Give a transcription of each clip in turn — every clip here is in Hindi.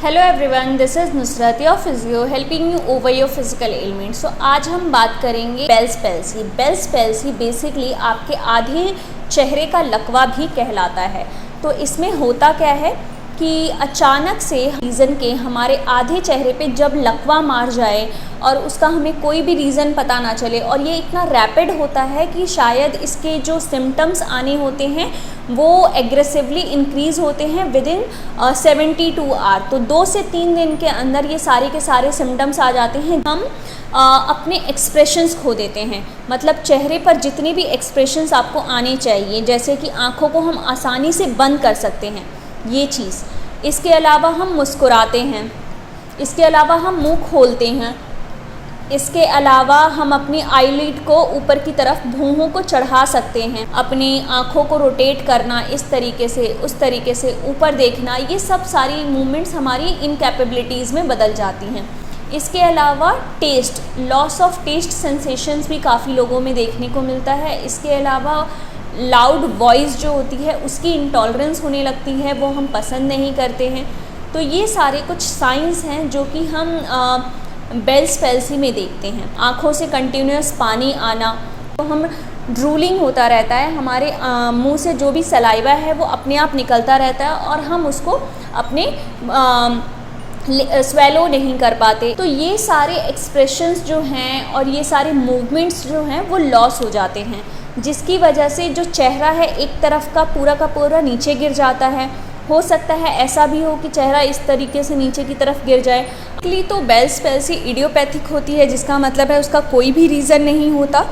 Hello everyone, this is Nusrat your physio helping you over your physical element. So आज हम बात करेंगे Bell's palsy. Bell's palsy basically आपके आधे चेहरे का लकवा भी कहलाता है। तो इसमें होता क्या है कि अचानक से रीज़न के हमारे आधे चेहरे पे जब लकवा मार जाए और उसका हमें कोई भी रीज़न पता ना चले, और ये इतना रैपिड होता है कि शायद इसके जो सिम्टम्स आने होते हैं वो एग्रेसिवली इंक्रीज़ होते हैं विद इन 72 आवर। तो 2 से 3 दिन के अंदर ये सारे के सारे सिम्टम्स आ जाते हैं। हम अपने एक्सप्रेशंस खो देते हैं, मतलब चेहरे पर जितने भी एक्सप्रेशंस आपको आने चाहिए, जैसे कि आँखों को हम आसानी से बंद कर सकते हैं, ये चीज़। इसके अलावा हम मुस्कुराते हैं, इसके अलावा हम मुंह खोलते हैं, इसके अलावा हम अपनी आईलिड को ऊपर की तरफ भौहों को चढ़ा सकते हैं, अपनी आँखों को रोटेट करना इस तरीके से, उस तरीके से ऊपर देखना, ये सब सारी मूवमेंट्स हमारी इनकैपेबिलिटीज़ में बदल जाती हैं। इसके अलावा taste, loss of taste sensations भी काफ़ी लोगों में देखने को मिलता है। इसके अलावा लाउड वॉइस जो होती है उसकी इंटॉलरेंस होने लगती है, वो हम पसंद नहीं करते हैं। तो ये सारे कुछ साइंस हैं जो कि हम बेल्स पैल्सी में देखते हैं। आँखों से कंटिन्यूस पानी आना, तो हम ड्रूलिंग होता रहता है, हमारे मुंह से जो भी सलाइवा है वो अपने आप निकलता रहता है और हम उसको अपने स्वेलो नहीं कर पाते। तो ये सारे एक्सप्रेशंस जो हैं और ये सारे मूवमेंट्स जो हैं वो लॉस हो जाते हैं, जिसकी वजह से जो चेहरा है एक तरफ का पूरा नीचे गिर जाता है। हो सकता है ऐसा भी हो कि चेहरा इस तरीके से नीचे की तरफ गिर जाए। तो बेल्स पैल्सी इडियोपैथिक होती है, जिसका मतलब है उसका कोई भी रीज़न नहीं होता।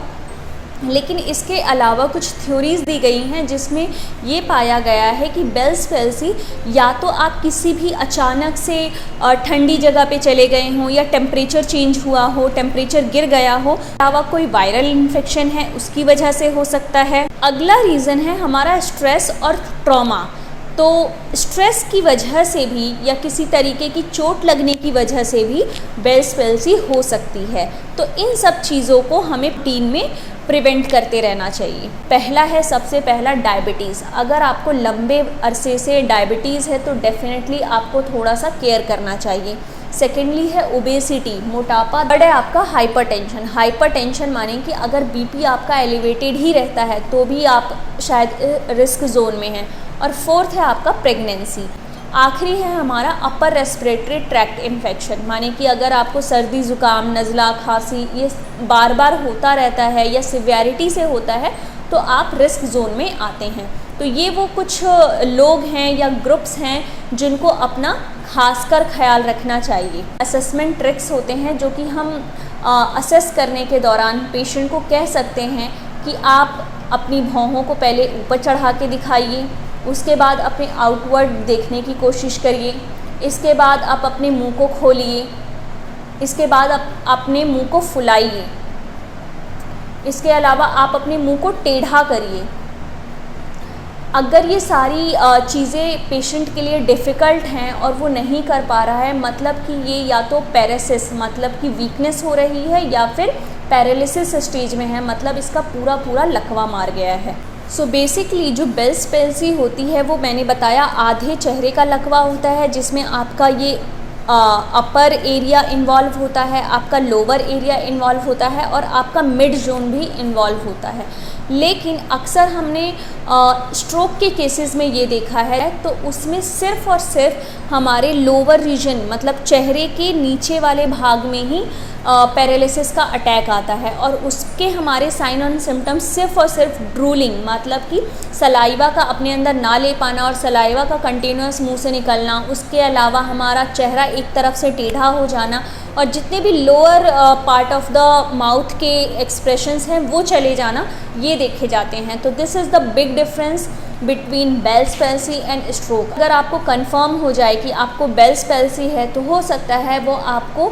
लेकिन इसके अलावा कुछ थ्योरीज़ दी गई हैं जिसमें ये पाया गया है कि बेल्स पैल्सी या तो आप किसी भी अचानक से ठंडी जगह पे चले गए हों, या टेम्परेचर चेंज हुआ हो, टेम्परेचर गिर गया हो, अलावा कोई वायरल इन्फेक्शन है उसकी वजह से हो सकता है। अगला रीज़न है हमारा स्ट्रेस और ट्रॉमा। तो स्ट्रेस की वजह से भी या किसी तरीके की चोट लगने की वजह से भी बेल्स पैल्सी हो सकती है। तो इन सब चीज़ों को हमें रूटीन में प्रिवेंट करते रहना चाहिए। पहला है, सबसे पहला डायबिटीज़। अगर आपको लंबे अरसे से डायबिटीज़ है तो डेफिनेटली आपको थोड़ा सा केयर करना चाहिए। सेकेंडली है ओबेसिटी, मोटापा। थर्ड है आपका हाइपरटेंशन। हाइपरटेंशन माने कि अगर बीपी आपका एलिवेटेड ही रहता है तो भी आप शायद रिस्क जोन में हैं। और फोर्थ है आपका प्रेगनेंसी। आखिरी है हमारा अपर रेस्पिरेटरी ट्रैक्ट इन्फेक्शन, माने कि अगर आपको सर्दी ज़ुकाम, नज़ला, खांसी ये बार बार होता रहता है या सिवियरिटी से होता है तो आप रिस्क जोन में आते हैं। तो ये वो कुछ लोग हैं या ग्रुप्स हैं जिनको अपना खासकर ख्याल रखना चाहिए। असेसमेंट ट्रिक्स होते हैं जो कि हम असेस करने के दौरान पेशेंट को कह सकते हैं कि आप अपनी भौहों को पहले ऊपर चढ़ा के दिखाइए, उसके बाद अपने आउटवर्ड देखने की कोशिश करिए, इसके बाद आप अपने मुंह को खोलिए, इसके बाद आप अपने मुंह को फुलाइए, इसके अलावा आप अपने मुंह को टेढ़ा करिए। अगर ये सारी चीज़ें पेशेंट के लिए डिफ़िकल्ट हैं और वो नहीं कर पा रहा है, मतलब कि ये या तो पैरालिसिस मतलब कि वीकनेस हो रही है, या फिर पैरालिसिस स्टेज में है, मतलब इसका पूरा लकवा मार गया है। सो बेसिकली जो बेल्स पैल्सी होती है वो मैंने बताया आधे चेहरे का लकवा होता है, जिसमें आपका ये अपर एरिया इन्वॉल्व होता है, आपका लोअर एरिया इन्वॉल्व होता है और आपका मिड जोन भी इन्वॉल्व होता है। लेकिन अक्सर हमने स्ट्रोक के केसेस में ये देखा है तो उसमें सिर्फ़ और सिर्फ हमारे लोअर रीजन मतलब चेहरे के नीचे वाले भाग में ही पैरालिसिस का अटैक आता है, और उसके हमारे साइन और सिम्टम्स सिर्फ़ और सिर्फ ड्रूलिंग मतलब कि सलाइवा का अपने अंदर ना ले पाना और सलाइवा का कंटिन्यूस मुंह से निकलना, उसके अलावा हमारा चेहरा एक तरफ से टेढ़ा हो जाना और जितने भी lower part of the mouth के एक्सप्रेशंस हैं वो चले जाना, ये देखे जाते हैं। तो this is the big difference between Bell's palsy and stroke. अगर आपको कंफर्म हो जाए कि आपको बेल्स पैल्सी है तो हो सकता है वो आपको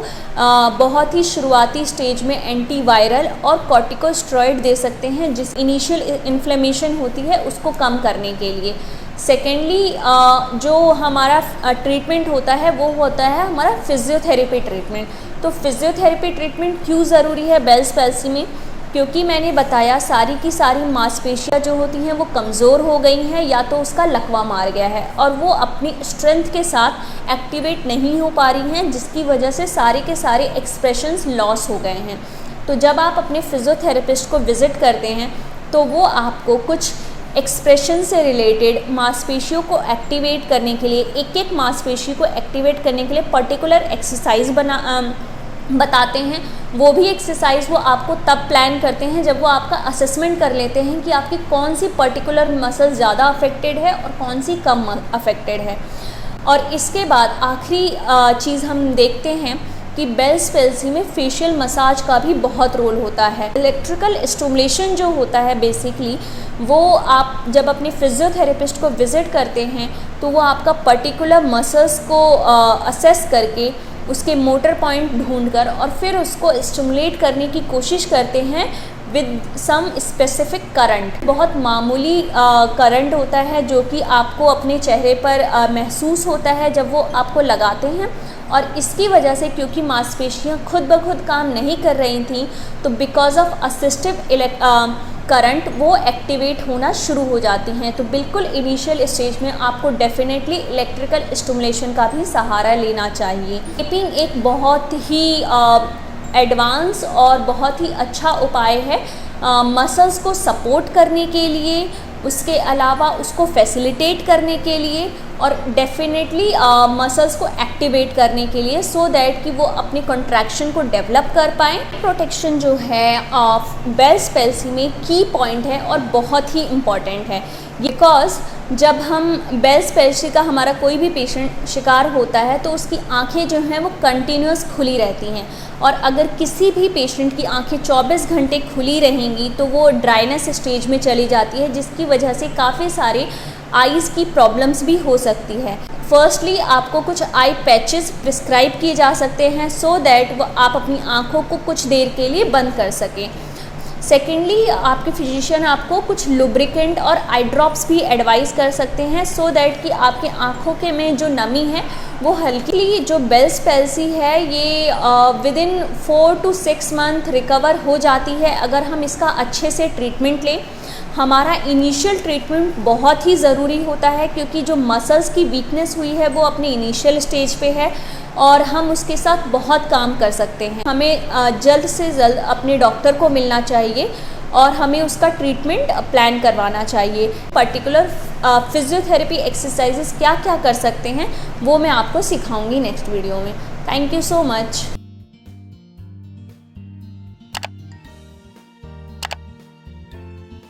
बहुत ही शुरुआती स्टेज में एंटीवायरल और कॉर्टिकोस्टेरॉइड दे सकते हैं, जिस इनिशियल इन्फ्लेमेशन होती है उसको कम करने के लिए। सेकेंडली जो हमारा ट्रीटमेंट होता है वो होता है हमारा फिजियोथेरेपी ट्रीटमेंट। तो फिजियोथेरेपी ट्रीटमेंट क्यों ज़रूरी है बेल्स पैल्सी में? क्योंकि मैंने बताया सारी की सारी मांसपेशियाँ जो होती हैं वो कमज़ोर हो गई हैं या तो उसका लकवा मार गया है और वो अपनी स्ट्रेंथ के साथ एक्टिवेट नहीं हो पा रही हैं, जिसकी वजह से सारे के सारे एक्सप्रेशंस लॉस हो गए हैं। तो जब आप अपने फिज़ियोथेरेपिस्ट को विज़िट करते हैं तो वो आपको कुछ एक्सप्रेशन से रिलेटेड मांसपेशियों को एक्टिवेट करने के लिए, एक एक मांसपेशी को एक्टिवेट करने के लिए पर्टिकुलर एक्सरसाइज बताते हैं। वो भी एक्सरसाइज वो आपको तब प्लान करते हैं जब वो आपका असेसमेंट कर लेते हैं कि आपकी कौन सी पर्टिकुलर मसल ज़्यादा अफेक्टेड है और कौन सी कम अफेक्टेड है। और इसके बाद आखिरी चीज़ हम देखते हैं कि बेल्स पैल्सी में फेशियल मसाज का भी बहुत रोल होता है। इलेक्ट्रिकल स्टिमुलेशन जो होता है बेसिकली वो आप जब अपने फिज़ियोथेरेपिस्ट को विज़िट करते हैं तो वो आपका पर्टिकुलर मसल्स को असेस करके उसके मोटर पॉइंट ढूंढकर और फिर उसको स्टिमुलेट करने की कोशिश करते हैं विद सम स्पेसिफिक करंट। बहुत मामूली करंट होता है जो कि आपको अपने चेहरे पर महसूस होता है जब वो आपको लगाते हैं, और इसकी वजह से क्योंकि मांसपेशियाँ खुद ब खुद काम नहीं कर रही थी तो बिकॉज ऑफ असिस्टिव करंट वो एक्टिवेट होना शुरू हो जाती हैं। तो बिल्कुल इनिशियल स्टेज में आपको डेफिनेटली इलेक्ट्रिकल स्टिमुलेशन का भी सहारा लेना चाहिए। टेपिंग एक बहुत ही एडवांस और बहुत ही अच्छा उपाय है मसल्स को सपोर्ट करने के लिए, उसके अलावा उसको फैसिलिटेट करने के लिए और डेफिनेटली मसल्स को एक्टिवेट करने के लिए, सो दैट कि वो अपनी कॉन्ट्रैक्शन को डेवलप कर पाएँ। प्रोटेक्शन जो है बेल्स पैल्सी में की पॉइंट है और बहुत ही इम्पॉर्टेंट है, बिकॉज जब हम बेल्स पैल्सी का हमारा कोई भी पेशेंट शिकार होता है तो उसकी आंखें जो हैं वो कंटिन्यूस खुली रहती हैं, और अगर किसी भी पेशेंट की आंखें 24 घंटे खुली रहेंगी तो वो ड्राइनेस स्टेज में चली जाती है, जिसकी वजह से काफ़ी सारे आईज़ की प्रॉब्लम्स भी हो सकती है। फर्स्टली आपको कुछ आई पैचेस प्रिस्क्राइब किए जा सकते हैं सो दैट वो आप अपनी आँखों को कुछ देर के लिए बंद कर सकें। सेकेंडली आपके फिजिशियन आपको कुछ लुब्रिकेंट और आई ड्रॉप्स भी एडवाइस कर सकते हैं सो दैट कि आपकी आँखों के में जो नमी है वो हल्की। जो बेल्स पैल्सी है ये with in 4 to 6 month recover हो जाती है अगर हम इसका अच्छे से ट्रीटमेंट लें। हमारा इनिशियल ट्रीटमेंट बहुत ही ज़रूरी होता है क्योंकि जो मसल्स की वीकनेस हुई है वो अपने इनिशियल स्टेज पे है और हम उसके साथ बहुत काम कर सकते हैं। हमें जल्द से जल्द अपने डॉक्टर को मिलना चाहिए और हमें उसका ट्रीटमेंट प्लान करवाना चाहिए। पर्टिकुलर फिजियोथेरेपी एक्सरसाइजेस क्या क्या कर सकते हैं वो मैं आपको सिखाऊंगी नेक्स्ट वीडियो में। Thank you so much.